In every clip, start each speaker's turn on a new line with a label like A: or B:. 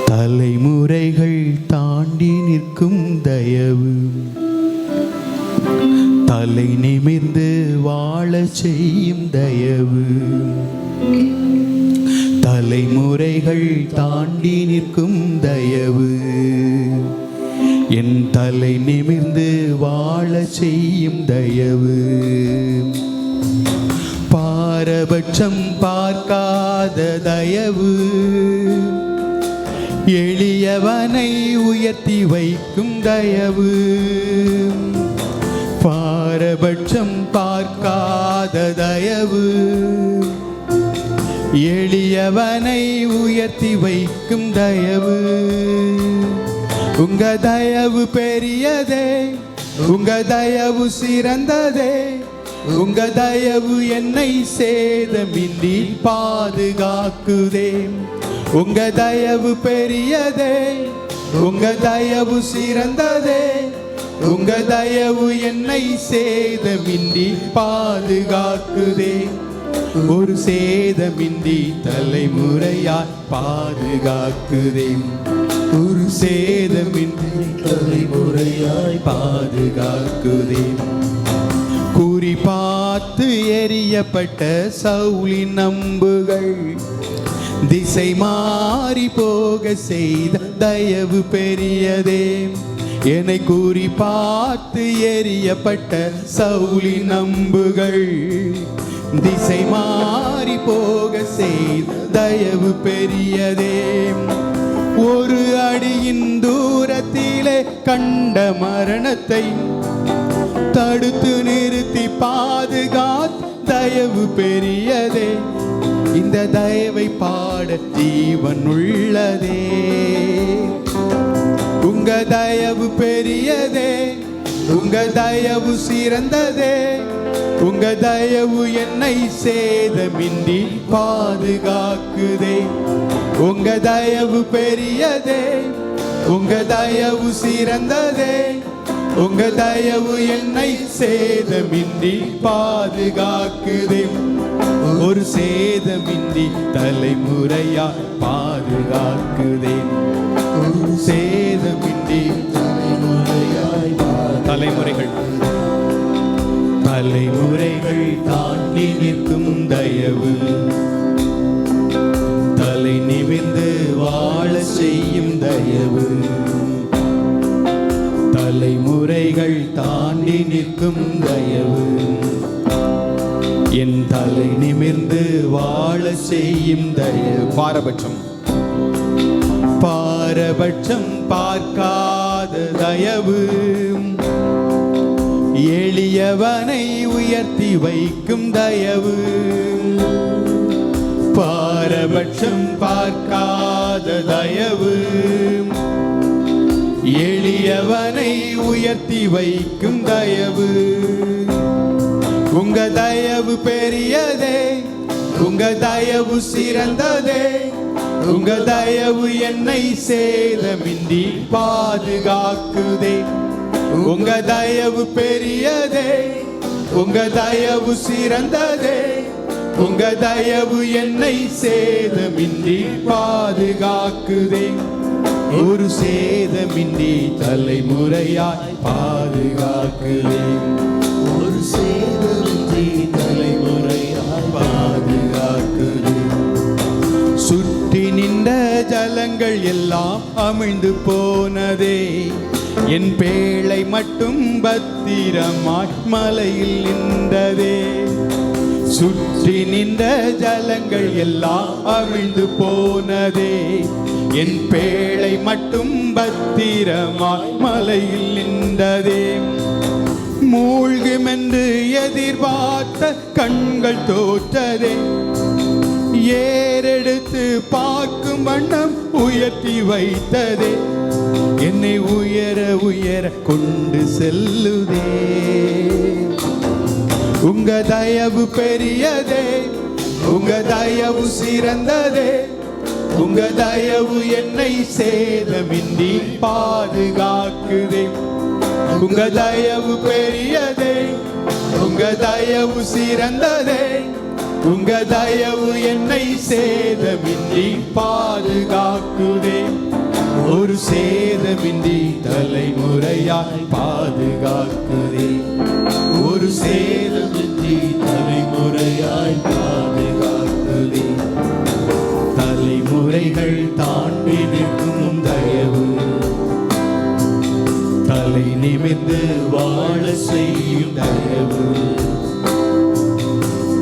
A: தலைமுறைகள் தாண்டி நிற்கும் தயவு, தலை நிமிர்ந்து வாழ செய்யும் தயவு. தலைமுறைகள் தாண்டி நிற்கும் தயவு, என் தலை நிமிர்ந்து வாழ செய்யும் தயவு. பாரபட்சம் பார்க்காத தயவு, எளியவனை உயர்த்தி வைக்கும் தயவு. பாரபட்சம் பார்க்காத தயவு, எளியவனை உயர்த்தி வைக்கும் தயவு. உங்க தயவு பெரியதே, உங்க தயவு சிறந்ததே. உங்க தயவு என்னை சேதமின்றி பாதுகாக்குதே. உங்க தயவு பெரியதே, உங்க தயவு சிறந்ததே. உங்க தயவு என்னை சேதமின்றி பாதுகாக்குதே. ஒரு சேதமின்றி தலைமுறையாய் பாதுகாக்குதே. ஒரு சேதமின்றி தலைமுறையாய் பாதுகாக்குதே. குறி பார்த்து எரியப்பட்ட சவுலின் அம்புகள் திசை மாறி போக செய்த தயவு பெரியதே. என்னை குறி பார்த்து எரியப்பட்ட சவுலின் அம்புகள் திசை மாறி போக செய்த தயவு பெரியதே. ஒரு அடியின் தூரத்திலே கண்ட மரணத்தை தடுத்து நிறுத்தி பாதுகாத் தயவு பெரியதே. இந்த தயவை பாட ஜீவன் உள்ளதே. உங்க தயவு பெரியதே, உங்க தயவு சிறந்ததே. உங்க தயவு என்னை சேதமின்றி பாதுகாக்குதே. உங்க தயவு பெரியதே, உங்க தயவு சிறந்ததே. உங்க தயவு என்னை சேதமின்றி பாதுகாக்குதே. ஒரு சேதமின்றி தலைமுறையா பாதுகாக்குதே. ஒரு சேதமின்றி தலைமுறையாய் தலைமுறைகள் தலைமுறைகள் தாண்டி நிற்கும் தயவு, தலை நிமிர்ந்து வாழ செய்யும் தயவு. தலைமுறைகள் தாண்டி நிற்கும் தயவு, என் தலை நிமிர்ந்து வாழ செய்யும் தயவு. பாரபட்சம் பாரபட்சம் பார்க்காத தயவு, எளியவனை உயர்த்தி வைக்கும் தயவு. பாரபட்சம் பார்க்காத தயவு, எளியவனை உயர்த்தி வைக்கும் தயவு. உங்க தயவு பெரியதே, உங்க தயவு சிறந்ததே. உங்க தயவு என்னை சேதமின்றி பாதுகாக்குதே. உங்க தயவு பெரியதே, உங்க தயவு சிறந்ததே. உங்க தயவு என்னை சேதமின்றி பாதுகாக்குதே. ஒரு சேதமின்றி தலைமுறையாய் பாதுகாக்குதே. ஒரு சேதமின்றி தலைமுறையாய் பாதுகாக்குதே. சுற்றி நின்ற ஜலங்கள் எல்லாம் அமிழ்ந்து போனதே. என் பேழை மட்டும் பத்திரமாய் மலையில் நின்றதே. சுற்றி நின்ற ஜலங்கள் எல்லாம் அமிழ்ந்து போனதே. என் பேழை மட்டும் பத்திரமாய் மலையில் நின்றதே. மூழ்கும் என்று எதிர்பார்த்த கண்கள் தோற்றதே. ஏறெடுத்து பார்க்கும் வண்ணம் உயர்த்தி வைத்ததே. என்னை உயர உயர கொண்டு செல்லுதே. உங்க தயவு பெரியதே, உங்க தயவு சிறந்ததே. உங்க தயவு என்னை சேதமின்றி பாதுகாக்குதே. உங்க தயவு பெரியதே, உங்க தயவு சிறந்ததே. உங்க தயவு என்னை சேதமின்றி பாதுகாக்குதே. ஒரு சேதமின்றி தலைமுறையாய் பாதுகாக்குதே. ஒரு சேதமின்றி தலைமுறையாய் பாதுகாக்குதே. தலைமுறைகள் தாண்டி நிற்கும் தயவு, தலை நிமிர்ந்து வாழ செய்யும் தயவு.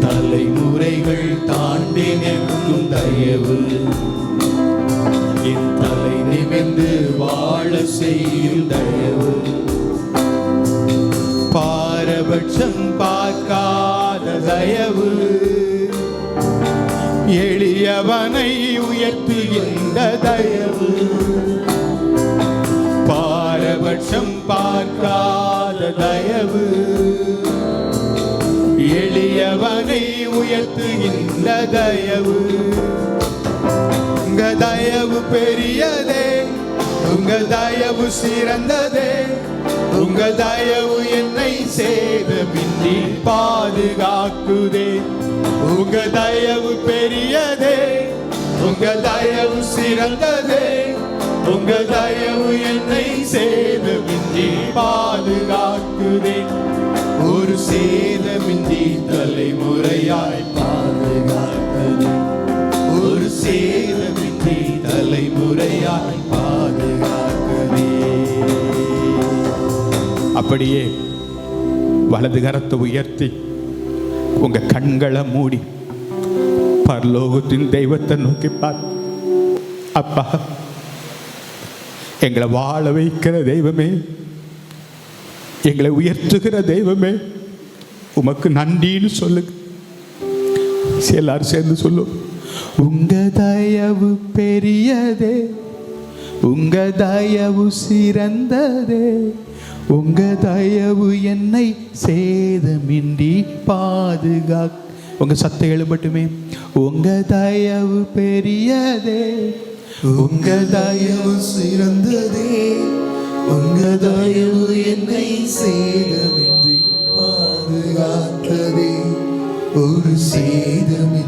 A: தலைமுறைகள் தாண்டி நிற்கும் தயவு, என் தலை நிமிர்ந்து வாழ செய்யும் தயவு. பாரபட்சம் பார்க்காத தயவு, எளியவனை உயர்த்துகின்ற தயவு. பாரபட்சம் பார்க்காத தயவு, எளியவனை உயர்த்துகின்ற தயவு. உங்க தயவு பெரியதே, உங்க தயவு சிறந்ததே. உங்க தயவு என்னை சேதமின்றி பாதுகாக்குதே. உங்க தயவு பெரியதே, உங்க தயவு சிறந்ததே. உங்க தயவு என்னை சேதமின்றி பாதுகாக்குதே. ஒரு சேதமின்றி தலைமுறையாய் பாதுகாக்குதே. ஒரு சேதமின்றி தலைமுறையாய் பாதுகாக்குதே. அப்படியே வலது கரத்தை உயர்த்தி உங்க கண்களை மூடி பரலோகத்தின் தெய்வத்தை நோக்கி பார்த்து, அப்பா, எங்களை வாழ வைக்கிற தெய்வமே, எங்களை உயர்த்துகிற தெய்வமே, உமக்கு நன்றின்னு சொல்லுங்க. எல்லாரும் சேர்ந்து சொல்லும். உங்க தயவு பெரியதே, உங்க தயவு சிறந்ததே. உங்க தயவு என்னை சேதமின்றி பாதுகாக்க. உங்க சத்தம் எழும்பட்டுமே. உங்க தயவு பெரியதே, உங்க தயவு சிறந்ததே. உங்க தயவு என்னை சேதமின்றி பாதுகாத்ததே. ஒரு சேதம்